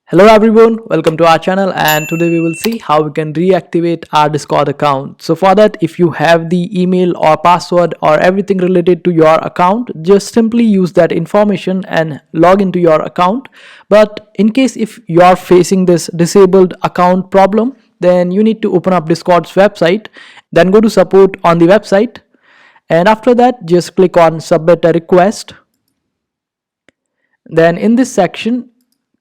Hello everyone, welcome to our channel, and today we will see how we can reactivate our Discord account. So for that, if you have the email or password or everything related to your account, just simply use that information and log into your account. But in case if you are facing this disabled account problem, then you need to open up Discord's website, then go to support on the website, and after that just click on submit a request. Then in this section,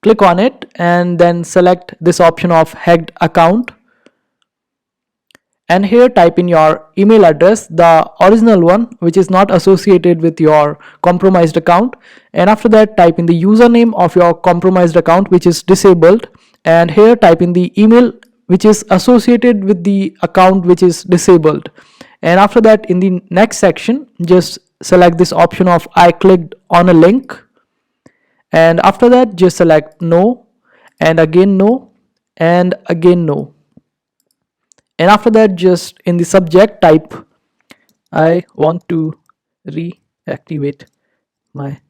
click on it and then select this option of hacked account, and here type in your email address, the original one which is not associated with your compromised account, and after that type in the username of your compromised account which is disabled, and here type in the email which is associated with the account which is disabled. And after that, in the next section, just select this option of I clicked on a link, and after that just select no, and again no, and again no, and after that just in the subject type I want to reactivate my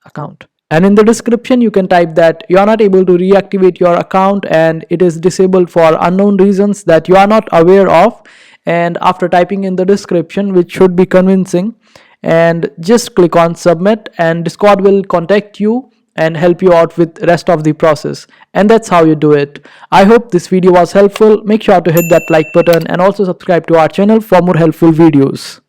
account, and in the description you can type that you are not able to reactivate your account and it is disabled for unknown reasons that you are not aware of. And after typing in the description, which should be convincing, and just click on submit, and Discord will contact you and help you out with rest of the process. And that's how you do it. I hope this video was helpful. Make sure to hit that like button and also subscribe to our channel for more helpful videos.